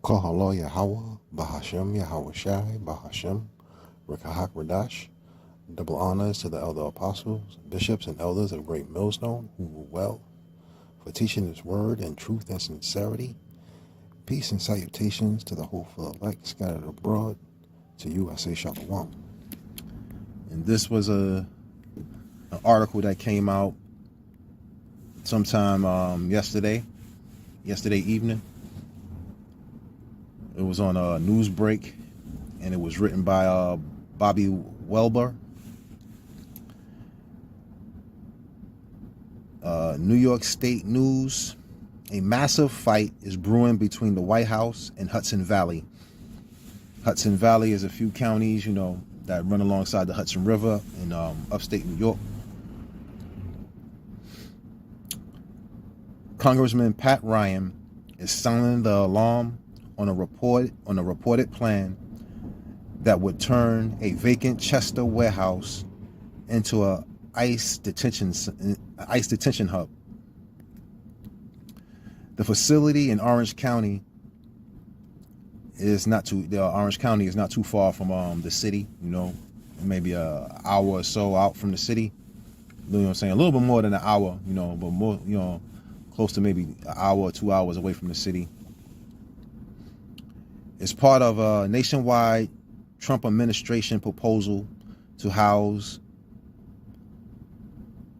Kahalo Yahweh, Bahashem Yahweh Shai, Bahashem, Rekahak Radash. Double honors to the elder apostles, bishops, and elders of Great Millstone who rule well for teaching his word in truth and sincerity. Peace and salutations to the hopeful elect scattered abroad. To you I say Shalom. And this was an article that came out sometime yesterday evening. It was on a Newsbreak, and it was written by Bobby Welber. New York State News. A massive fight is brewing between the White House and Hudson Valley. Hudson Valley is a few counties, that run alongside the Hudson River in upstate New York. Congressman Pat Ryan is sounding the alarm on a reported plan that would turn a vacant Chester warehouse into a ICE detention hub. The facility in Orange County is not too far from the city, maybe an hour or so out from the city. You know what I'm saying? A little bit more than an hour, but more, close to maybe an hour or 2 hours away from the city. It's part of a nationwide Trump administration proposal to house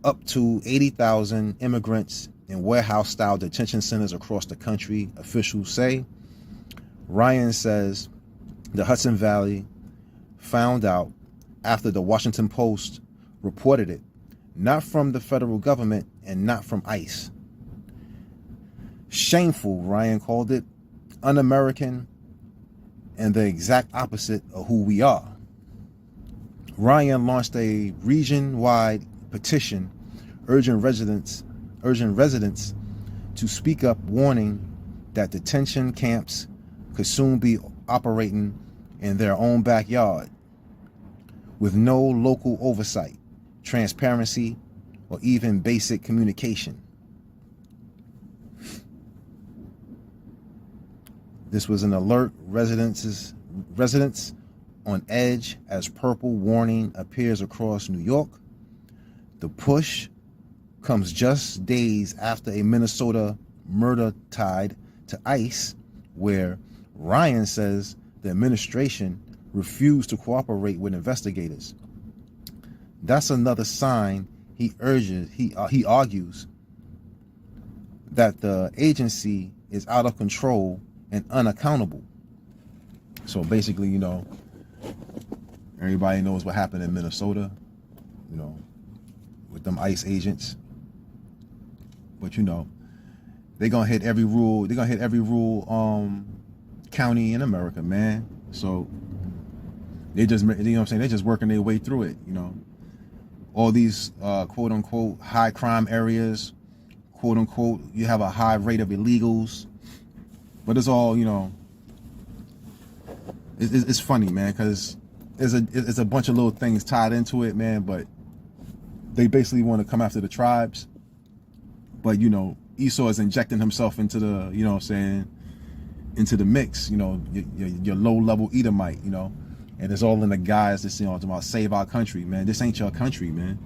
up to 80,000 immigrants in warehouse-style detention centers across the country, officials say. Ryan says the Hudson Valley found out after the Washington Post reported it, not from the federal government and not from ICE. Shameful, Ryan called it, un-American, and the exact opposite of who we are. Ryan launched a region-wide petition urging residents to speak up, warning that detention camps could soon be operating in their own backyard with no local oversight, transparency, or even basic communication. This was an alert residents on edge as purple warning appears across New York. The push comes just days after a Minnesota murder tied to ICE, where Ryan says the administration refused to cooperate with investigators. That's another sign, he argues, that the agency is out of control and unaccountable. So basically, everybody knows what happened in Minnesota, with them ICE agents. But they're gonna hit every rule. They're gonna hit every rule county in America, man. So they just, they're just working their way through it. All these quote unquote high crime areas, quote unquote, you have a high rate of illegals. But it's all, it's funny, man, because there's a bunch of little things tied into it, man. But they basically want to come after the tribes. But, Esau is injecting himself into the, into the mix, your low-level Edomite, and it's all in the guise that's, talking about save our country, man. This ain't your country, man.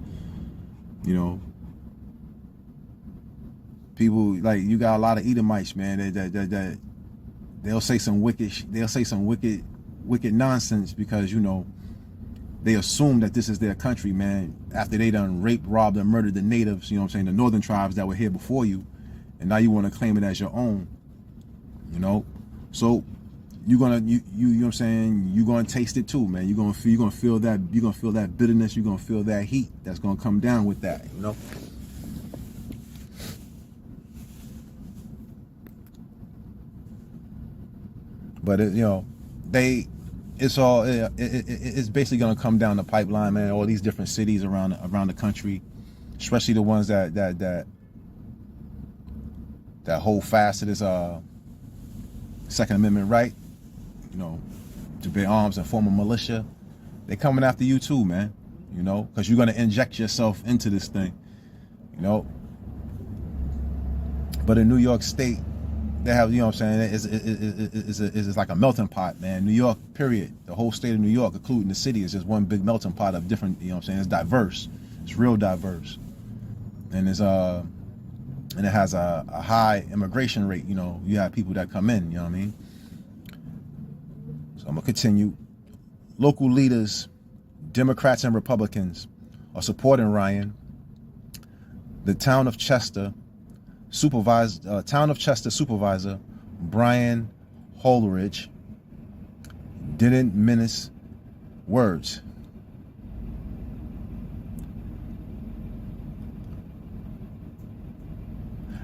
People, like, you got a lot of Edomites, man, that they'll say some wicked nonsense because, they assume that this is their country, man, after they done raped, robbed, and murdered the natives, the northern tribes that were here before you, and now you want to claim it as your own, So you're gonna you're gonna taste it too, man. You're gonna feel that bitterness, you're gonna feel that heat that's gonna come down with that, But it's basically going to come down the pipeline, man. All these different cities around the country, especially the ones that hold fast to this Second Amendment right, to bear arms and form a militia. They're coming after you too, man. Because you're going to inject yourself into this thing, But in New York State, they have, you know what I'm saying, it's like a melting pot, man. New York, period. The whole state of New York, including the city, is just one big melting pot of different, you know what I'm saying, it's diverse. It's real diverse. And and it has a high immigration rate, you know. You have people that come in, you know what I mean? So I'm gonna continue. Local leaders, Democrats and Republicans, are supporting Ryan. The town of Chester supervisor Brian Holridge didn't mince words.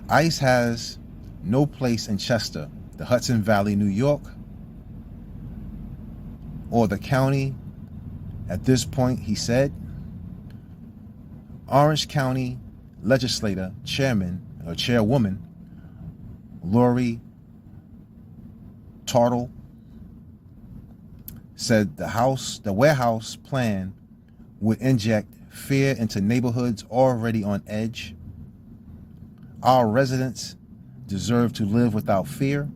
ICE has no place in Chester, the Hudson Valley, New York, or the county at this point, he said. Orange County Legislature Chairwoman Lori Tartle said the warehouse plan would inject fear into neighborhoods already on edge. Our residents deserve to live without fear.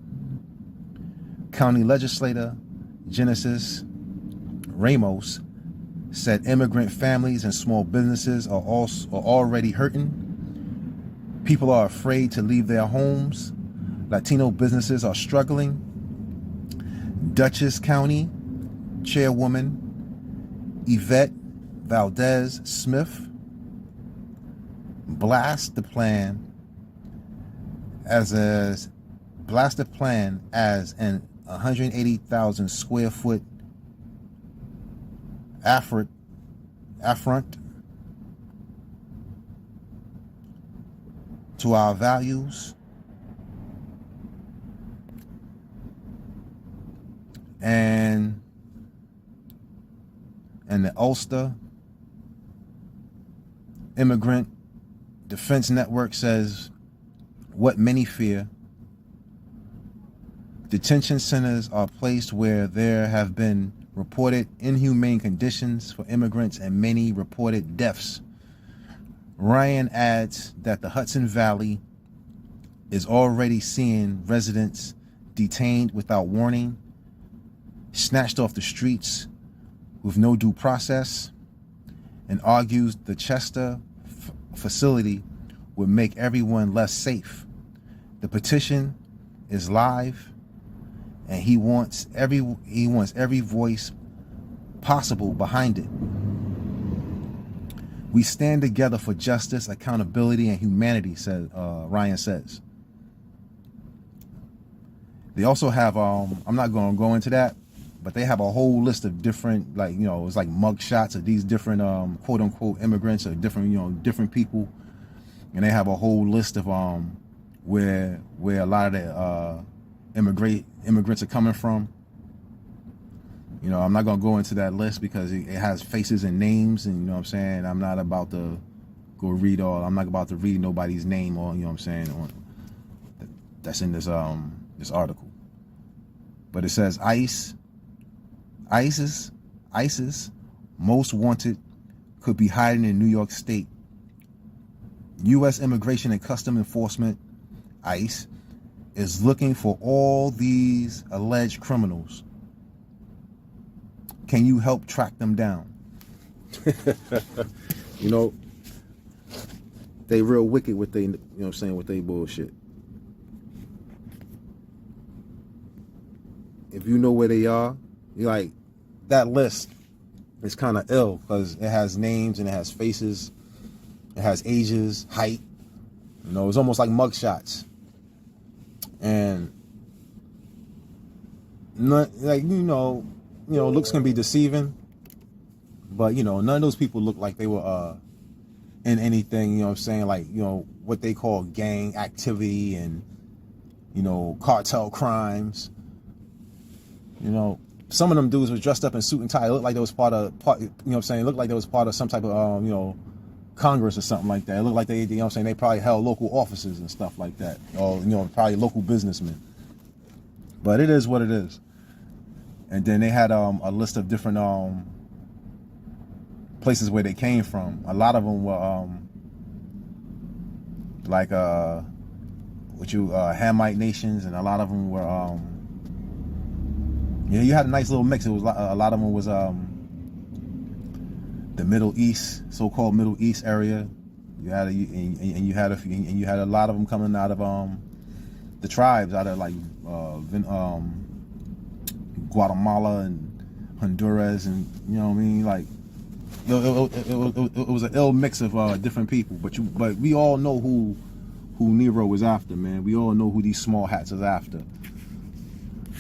County Legislator Genesis Ramos said immigrant families and small businesses are already hurting. People are afraid to leave their homes. Latino businesses are struggling. Dutchess County Chairwoman Yvette Valdez Smith blasted the plan as an 180,000 square foot affront to our values and the Ulster Immigrant Defense Network says what many fear. Detention centers are placed where there have been reported inhumane conditions for immigrants and many reported deaths. Ryan adds that the Hudson Valley is already seeing residents detained without warning, snatched off the streets with no due process, and argues the Chester facility would make everyone less safe. The petition is live, and he wants every voice possible behind it. We stand together for justice, accountability, and humanity, Ryan says. They also have, I'm not going to go into that, but they have a whole list of different, like, you know, it's like mug shots of these different, quote unquote, immigrants or different, you know, different people. And they have a whole list of, where a lot of the, immigrants are coming from. You know, I'm not going to go into that list because it has faces and names, and you know what I'm saying, I'm not about to go read I'm not about to read nobody's name, or you know what I'm saying, that's in this article. But it says ISIS most wanted could be hiding in New York State. U.S. Immigration and Customs Enforcement, ICE, is looking for all these alleged criminals. Can you help track them down? You know, they real wicked with they, you know what I'm saying, with they bullshit. If you know where they are, you're like, that list is kind of ill because it has names and it has faces, it has ages, height. You know, it's almost like mugshots. And not, like, you know, looks can be deceiving, but you know, none of those people look like they were in anything, you know what I'm saying, like, you know, what they call gang activity and, you know, cartel crimes. You know, some of them dudes was dressed up in suit and tie. It looked like they was part, you know what I'm saying, it looked like they was part of some type of you know, Congress or something like that. It looked like they, you know what I'm saying, they probably held local offices and stuff like that, or, you know, probably local businessmen. But it is what it is. And then they had a list of different places where they came from. A lot of them were like which you Hamite nations, and a lot of them were yeah, you had a nice little mix. It was a lot of them was the Middle East, so-called Middle East area. You had you had a lot of them coming out of the tribes, out of like Guatemala and Honduras, and you know what I mean, like it was an ill mix of different people. But we all know who Nero was after, man. We all know who these small hats is after.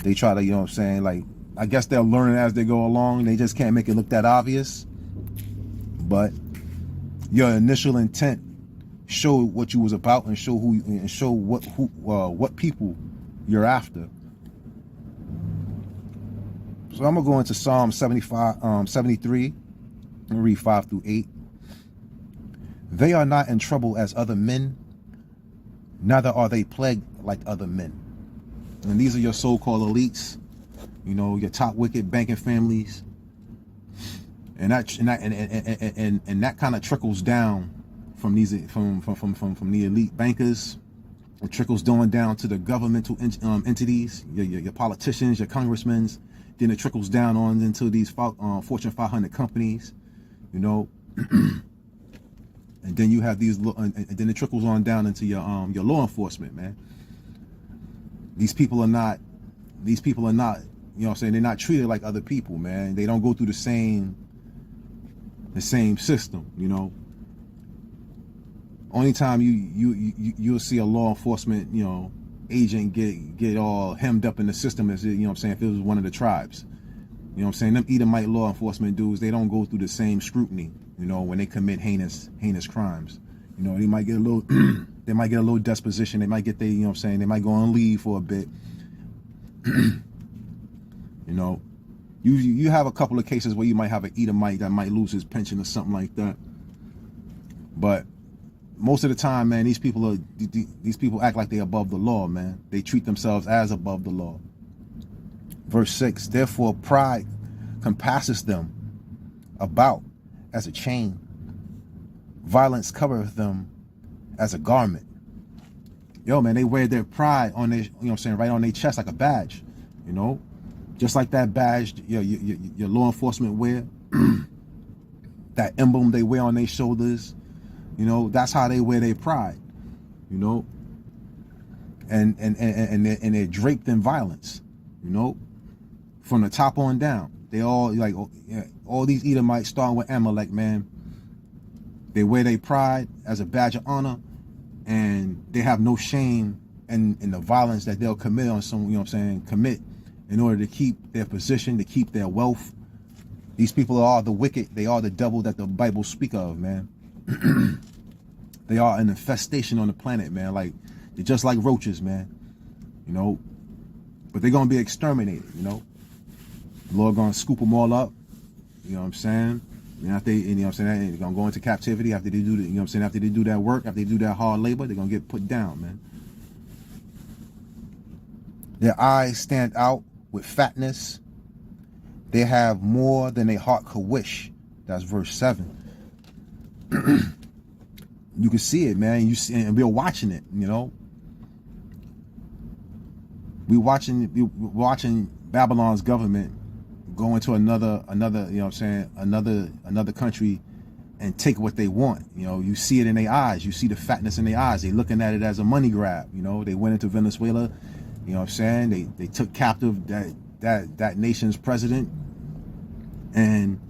They try to, you know what I'm saying, like, I guess they're learning as they go along. They just can't make it look that obvious. But your initial intent show what you was about, and show what people you're after. So I'm gonna go into Psalm 73. I'm gonna read 5 through 8. They are not in trouble as other men, neither are they plagued like other men. And these are your so-called elites, you know, your top wicked banking families, and that kind of trickles down from these from the elite bankers. It trickles down to the governmental entities, your politicians, your congressmen. Then it trickles down on into these Fortune 500 companies, you know. And then you have these, and then it trickles on down into your law enforcement, man. These people are not, you know what I'm saying, they're not treated like other people, man. They don't go through the same system, you know. Only time you'll see a law enforcement, you know, agent get all hemmed up in the system is, you know what I'm saying, if it was one of the tribes. You know what I'm saying? Them Edomite law enforcement dudes, they don't go through the same scrutiny, you know, when they commit heinous crimes. You know, they might get a little they might get a little disposition, they might get you know what I'm saying, they might go on leave for a bit. You know, you have a couple of cases where you might have an Edomite that might lose his pension or something like that. But most of the time, man, these people act like they're above the law, man. They treat themselves as above the law. Verse 6, therefore pride compasses them about as a chain. Violence covereth them as a garment. Yo, man, they wear their pride on their, you know what I'm saying, right on their chest like a badge, you know? Just like that badge your law enforcement wear, that emblem they wear on their shoulders, you know, that's how they wear their pride, you know? And they're draped in violence, you know? From the top on down. They all, like, all these Edomites starting with Amalek, man. They wear their pride as a badge of honor, and they have no shame in the violence that they'll commit on some, you know what I'm saying, commit in order to keep their position, to keep their wealth. These people are the wicked. They are the devil that the Bible speak of, man. They are an infestation on the planet, man. Like, they're just like roaches, man. You know, but they're gonna be exterminated, you know. The Lord gonna scoop them all up, you know what I'm saying? And after, you know what I'm saying, they're gonna go into captivity after they do the, you know what I'm saying, after they do that work, after they do that hard labor, they're gonna get put down, man. Their eyes stand out with fatness. They have more than a heart could wish. That's verse 7. You can see it, man. You see, and we're watching it, you know. We're watching Babylon's government go into another, you know what I'm saying, another country and take what they want. You know, you see it in their eyes. You see the fatness in their eyes. They're looking at it as a money grab. You know, they went into Venezuela, you know what I'm saying? They took captive that nation's president, and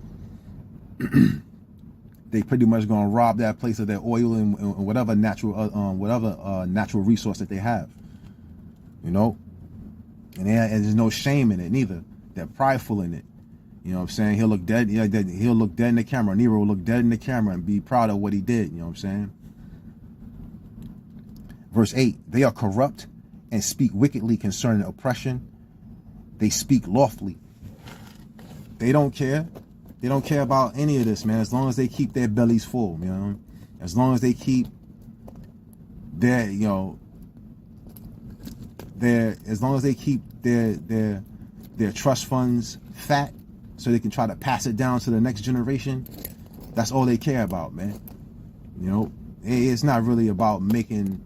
they pretty much gonna rob that place of their oil and whatever natural resource that they have. You know, and there's no shame in it neither. They're prideful in it. You know what I'm saying? He'll look dead. Yeah, he'll look dead in the camera. Nero will look dead in the camera and be proud of what he did. You know what I'm saying? Verse 8, they are corrupt and speak wickedly concerning oppression. They speak lawfully. They don't care. They don't care about any of this, man, as long as they keep their bellies full, you know? As long as they keep their, you know, as long as they keep their trust funds fat so they can try to pass it down to the next generation, that's all they care about, man. You know, it's not really about making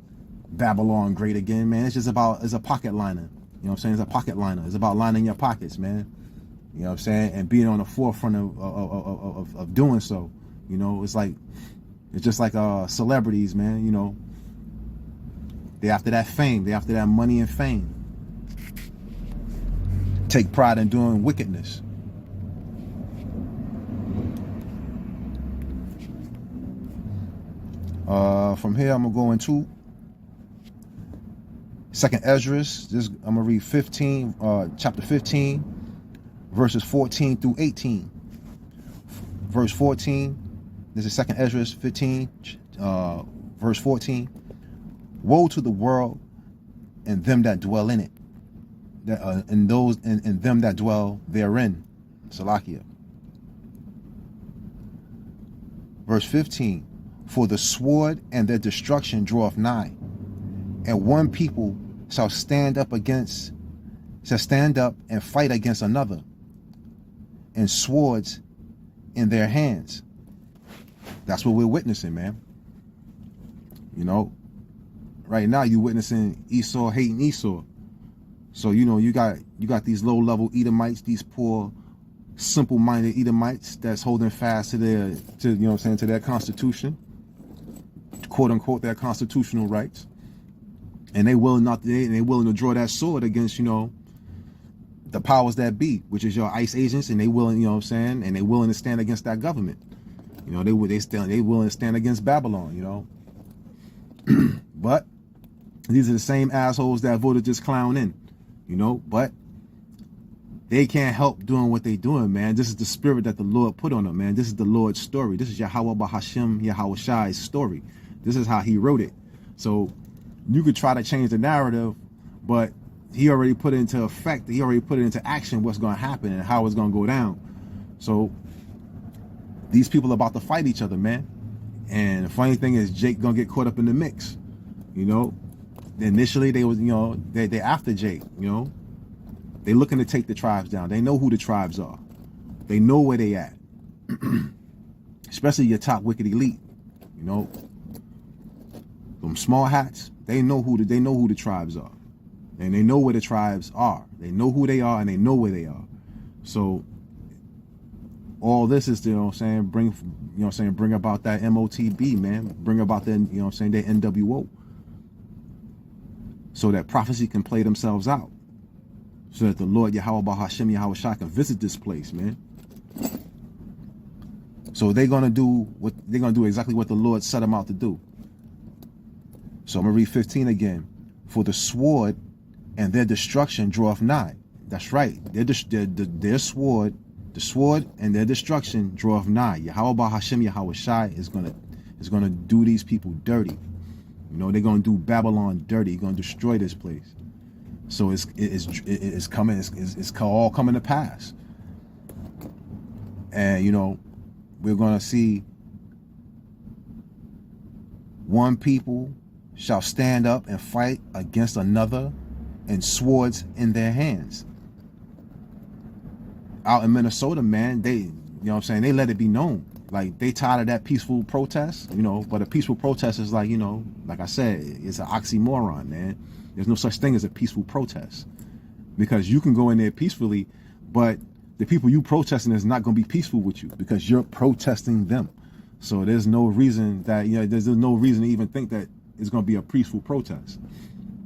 Babylon great again, man. It's a pocket liner. You know what I'm saying? It's a pocket liner. It's about lining your pockets, man. You know what I'm saying? And being on the forefront of doing so. You know, it's just like celebrities, man. You know, they after that fame, they after that money and fame. Take pride in doing wickedness. From here, I'm gonna go into Second Esdras. I'm gonna read 15, chapter 15, verses 14 through 18. Verse 14. This is Second Esdras 15, verse 14. Woe to the world and them that dwell in it, and those and them that dwell therein. Salakia. Verse 15. For the sword and their destruction draweth nigh, and one people shall stand up and fight against another, and swords in their hands. That's what we're witnessing, man. You know, right now you're witnessing Esau hating Esau. So, you know, you got these low-level Edomites, these poor, simple-minded Edomites that's holding fast to you know what I'm saying, to their constitution, quote unquote, their constitutional rights, and they willing to draw that sword against, you know, the powers that be, which is your ICE agents, and they willing, you know what I'm saying, and they willing to stand against that government. You know, they willing to stand against Babylon, you know. But these are the same assholes that voted this clown in, you know, but they can't help doing what they doing, man. This is the spirit that the Lord put on them, man. This is the Lord's story. This is Yahweh Bahashim Yahweh Shai's story. This is how he wrote it. So you could try to change the narrative, but he already put it into effect. He already put it into action what's going to happen and how it's going to go down. So these people are about to fight each other, man. And the funny thing is Jake going to get caught up in the mix. You know, initially they was, you know, they after Jake, you know. They looking to take the tribes down. They know who the tribes are. They know where they at. Especially your top wicked elite, you know. Them small hats, they know who the tribes are. And they know where the tribes are. They know who they are and they know where they are. So all this is, you know what I'm saying, bring about that MOTB, man. Bring about that, you know what I'm saying, that NWO. So that prophecy can play themselves out. So that the Lord Yahweh Bahashim Yahweh Shai can visit this place, man. So they're gonna do exactly what the Lord set them out to do. So I'm gonna read 15 again. For the sword and their destruction draweth nigh. That's right. Their sword, the sword and their destruction draweth nigh. Yahweh Bahashim Yahweh Shai is gonna do these people dirty. You know, they're gonna do Babylon dirty. They're gonna destroy this place. So it's coming. It's all coming to pass. And you know, we're gonna see one people shall stand up and fight against another, and swords in their hands. Out in Minnesota, man, you know what I'm saying, they let it be known. Like, they tired of that peaceful protest, you know, but a peaceful protest is like, you know, like I said, it's an oxymoron, man. There's no such thing as a peaceful protest. Because you can go in there peacefully, but the people you protesting is not going to be peaceful with you because you're protesting them. So there's no reason that, you know, there's no reason to even think that it's going to be a peaceful protest,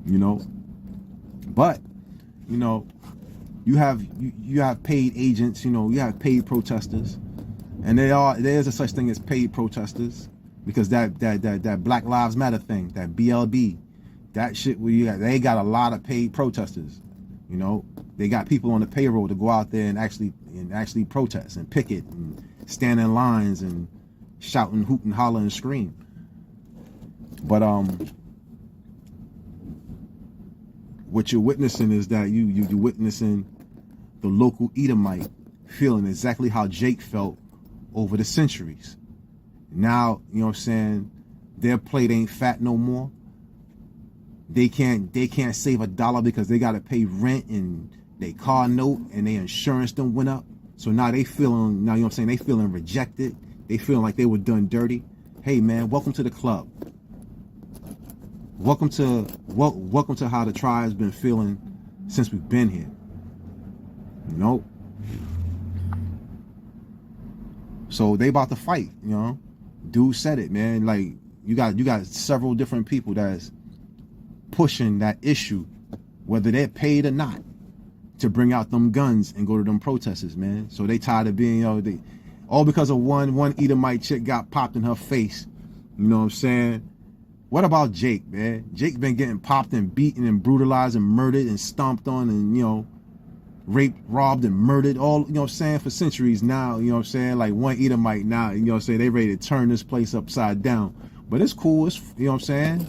you know. But, you know, you have paid agents, you know, you have paid protesters, and there is a such thing as paid protesters, because that Black Lives Matter thing, that BLB, that shit, they got a lot of paid protesters, you know. They got people on the payroll to go out there and actually protest and picket and stand in lines and shout and hoot and holler and scream. But what you're witnessing is that you're witnessing the local Edomite feeling exactly how Jake felt over the centuries. Now, you know what I'm saying, their plate ain't fat no more. They can't save $1 because they gotta pay rent and their car note and their insurance done went up. So now they feeling, now you know what I'm saying, they feeling rejected. They feeling like they were done dirty. Hey man, welcome to the club. welcome to how the tribe's been feeling since we've been here. You know? So they about to fight, you know. Dude said it, man. Like you got several different people that's pushing that issue, whether they're paid or not, to bring out them guns and go to them protesters, man. So they tired of being, you know, all because of one Edomite chick got popped in her face. You know what I'm saying? What about Jake, man? Jake been getting popped and beaten and brutalized and murdered and stomped on and, you know, raped, robbed, and murdered all, you know what I'm saying, for centuries now. You know what I'm saying? Like one Edomite now, you know what I'm saying, they ready to turn this place upside down. But it's cool, it's, you know what I'm saying?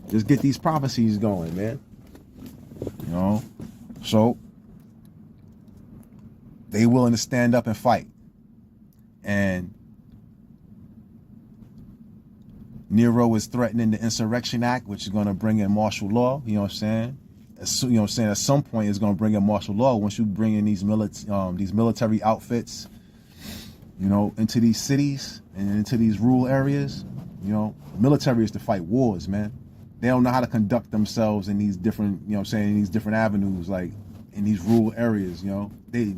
Just get these prophecies going, man. You know? So they willing to stand up and fight. And Nero is threatening the Insurrection Act, which is going to bring in martial law. You know what I'm saying? You know what I'm saying? At some point, it's going to bring in martial law once you bring in these military outfits, you know, into these cities and into these rural areas. You know, military is to fight wars, man. They don't know how to conduct themselves in these different, you know what I'm saying, in these different avenues, like in these rural areas. You know, they're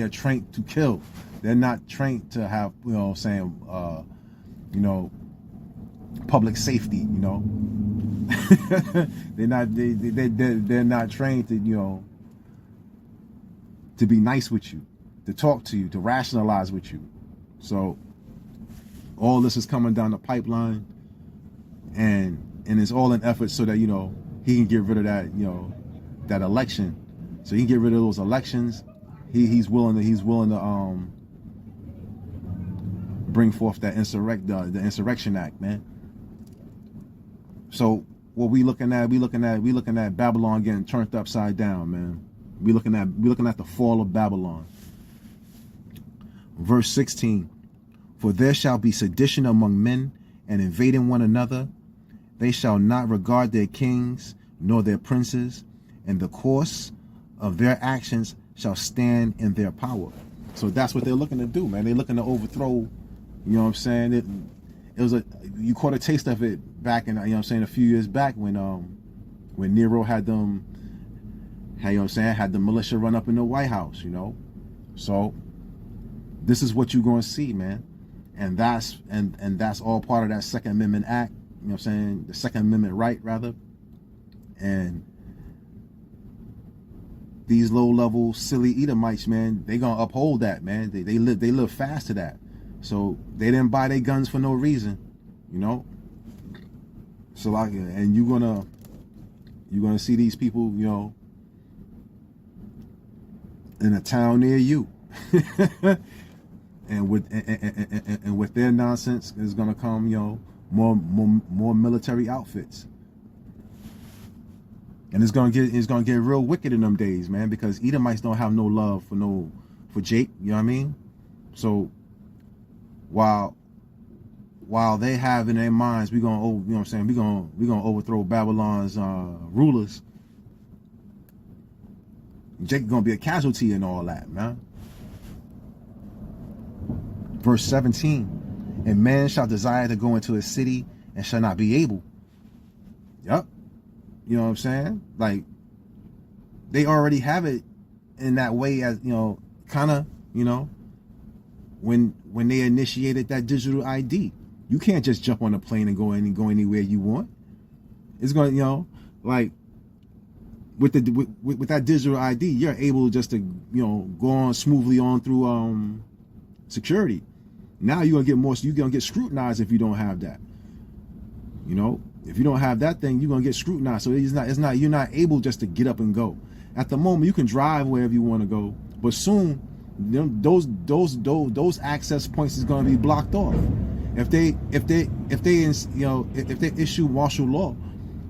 trained to kill. They're not trained to have, you know what I'm saying, you know, public safety, you know. they're not trained to, you know, to be nice with you, to talk to you, to rationalize with you. So all this is coming down the pipeline, and it's all an effort so that, you know, he can get rid of that, you know, that election. So he can get rid of those elections. He's willing to bring forth that the Insurrection Act, man. So what we looking at Babylon getting turned upside down, man. We looking at the fall of Babylon. Verse 16. For there shall be sedition among men, and invading one another. They shall not regard their kings nor their princes, and the course of their actions shall stand in their power. So that's what they're looking to do, man. They're looking to overthrow. You know what I'm saying? It was you caught a taste of it back in, you know what I'm saying, a few years back when Nero had them, you know what I'm saying, had the militia run up in the White House, you know. So this is what you're going to see, man. And that's all part of that Second Amendment Act, you know what I'm saying, the Second Amendment right, rather. And these low-level, silly Edomites, man, they gonna uphold that, man. They live fast to that. So they didn't buy their guns for no reason, you know. So like, and you're gonna see these people, you know, in a town near you, and with their nonsense is gonna come, you know, more military outfits. And it's gonna get real wicked in them days, man, because Edomites don't have no love for Jake, you know what I mean? So while they have in their minds, you know what I'm saying, we're gonna overthrow Babylon's rulers, Jake gonna be a casualty in all that, man. Verse 17, and man shall desire to go into a city and shall not be able. Yep. You know what I'm saying? Like, they already have it in that way, as, you know, kind of, you know, when they initiated that digital ID. You can't just jump on a plane and go anywhere you want. It's going to, you know, like with that digital ID, you're able just to, you know, go on smoothly on through security. Now you're gonna get scrutinized if you don't have that. You know, if you don't have that thing, you're gonna get scrutinized. So you're not able just to get up and go. At the moment, you can drive wherever you want to go, but soon, you know, those access points is gonna be blocked off. If they issue martial law,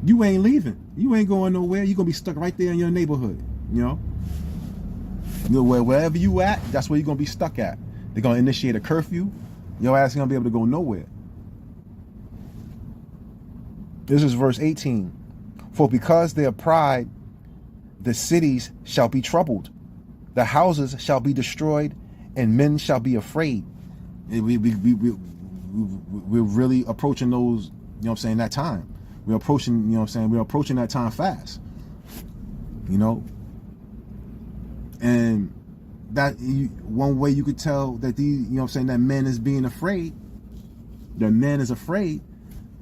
you ain't leaving. You ain't going nowhere. You're gonna be stuck right there in your neighborhood. You know, wherever you at, that's where you're gonna be stuck at. They're gonna initiate a curfew. Your ass ain't gonna be able to go nowhere. This is verse 18. For because their pride, the cities shall be troubled, the houses shall be destroyed, and men shall be afraid. We're really approaching those what I'm saying, that time. We're approaching, you know what I'm saying, we're approaching that time fast. You know? And one way you could tell that these, you know what I'm saying, that man is being afraid, that man is afraid,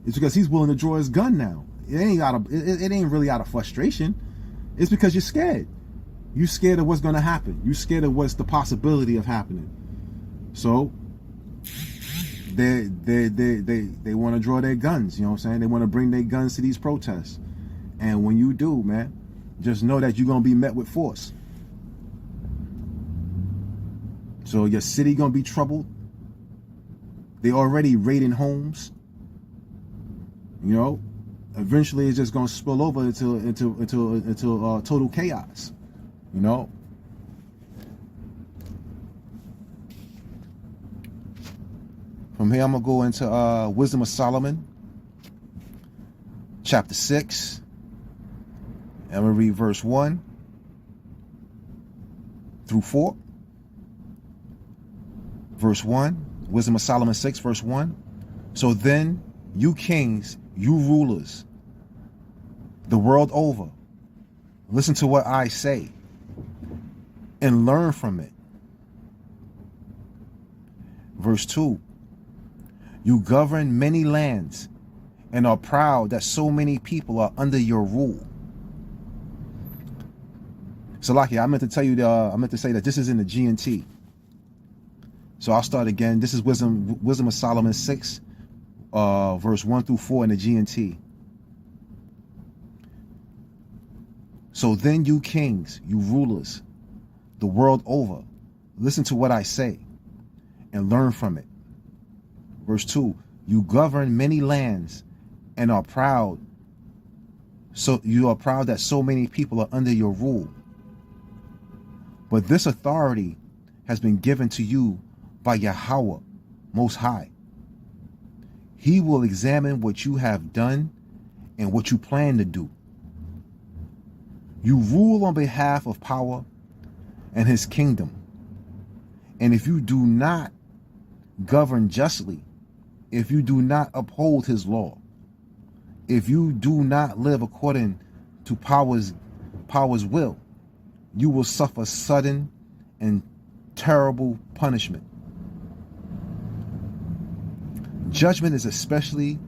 is because he's willing to draw his gun now. It ain't really out of frustration. It's because you're scared. You're scared of what's going to happen. You're scared of what's the possibility of happening. So they want to draw their guns, you know what I'm saying? They want to bring their guns to these protests. And when you do, man, just know that you're going to be met with force. So your city going to be troubled. They already raiding homes. You know, eventually it's just going to spill over into total chaos. You know. From here, I'm going to go into Wisdom of Solomon, chapter 6. And I'm going to read verse 1 through 4. Verse 1, Wisdom of Solomon 6, verse 1. So then, you kings, you rulers, the world over, listen to what I say and learn from it. Verse 2, you govern many lands and are proud that so many people are under your rule. So, Laki, I meant to say that this is in the G&T. So I'll start again. This is Wisdom of Solomon 6, verse 1 through 4 in the G&T. So then you kings, you rulers, the world over, listen to what I say and learn from it. Verse 2, you govern many lands and are proud. So you are proud that so many people are under your rule. But this authority has been given to you by Yahweh Most High. He will examine what you have done and what you plan to do. You rule on behalf of power and his kingdom. And if you do not govern justly, if you do not uphold his law, if you do not live according to power's will, you will suffer sudden and terrible punishment. Judgment is especially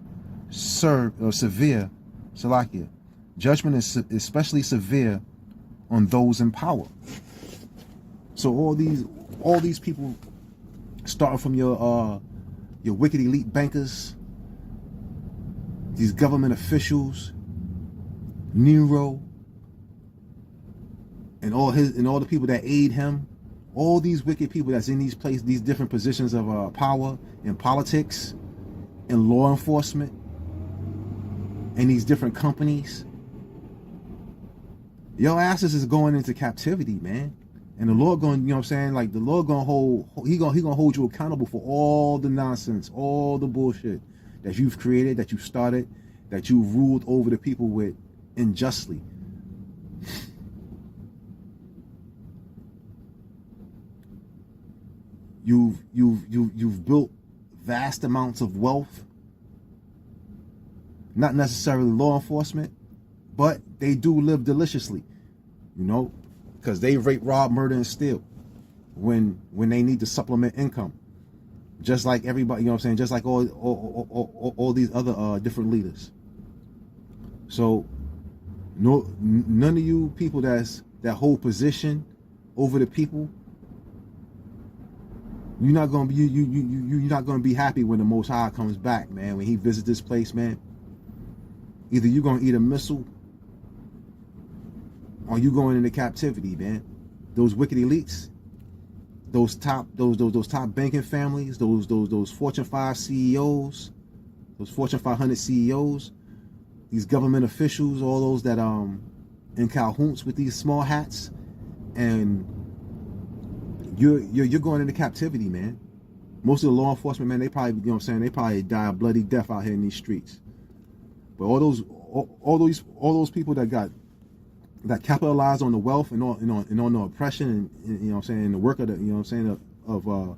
severe, Salakia. Judgment is especially severe on those in power. So all these people, starting from your wicked elite bankers, these government officials, Nero, and all the people that aid him, all these wicked people that's in these different positions of power in politics, in law enforcement, and these different companies, your asses is going into captivity, man. And the Lord going, you know what I'm saying? Like the Lord going to hold you accountable for all the nonsense, all the bullshit that you've created, that you started, that you ruled over the people with unjustly. You've built vast amounts of wealth, not necessarily law enforcement, but they do live deliciously, you know, because they rape, rob, murder, and steal when they need to supplement income, just like everybody, you know what I'm saying, just like all these other different leaders. So none of you people that hold position over the people, you're not gonna be happy when the Most High comes back, man. When he visits this place, man, either you're gonna eat a missile or you going into captivity, man. Those wicked elites, those top banking families, those Fortune 5 CEOs, those Fortune 500 CEOs, these government officials, all those that in cahoots with these small hats, and you're going into captivity, man. Most of the law enforcement, man, they probably, you know what I'm saying, they probably die a bloody death out here in these streets. But all those people that capitalize on the wealth and on the oppression and you know what I'm saying, the work of the, you know what I'm saying,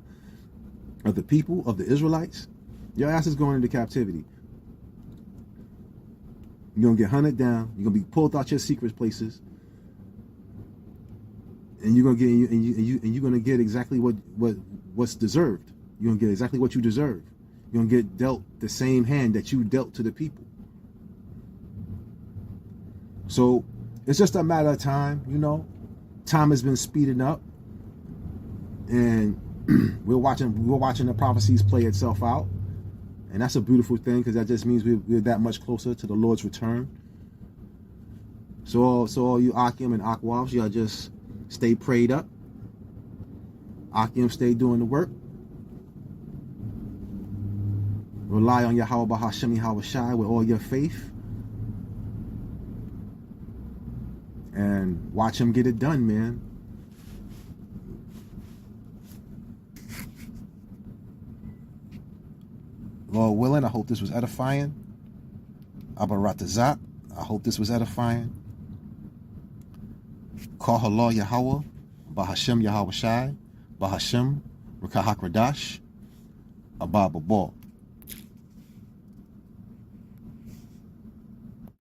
of the people, of the Israelites, your ass is going into captivity. You're gonna get hunted down. You're gonna be pulled out your secret places, and you're gonna get exactly what's deserved. You're gonna get exactly what you deserve. You're gonna get dealt the same hand that you dealt to the people. So it's just a matter of time, you know. Time has been speeding up, and we're watching the prophecies play itself out, and that's a beautiful thing, because that just means we're that much closer to the Lord's return. So all you Akim and Akwavs, y'all just stay prayed up. Akim, stay doing the work. Rely on Yahweh Bahashem Yahweh Shai with all your faith, and watch him get it done, man. Lord willing, I hope this was edifying. Abaratazat, I hope this was edifying. Call Allah Yahweh, Bahashem Yahweh Shai, Bahashem Rakahakradash, Abba Babal.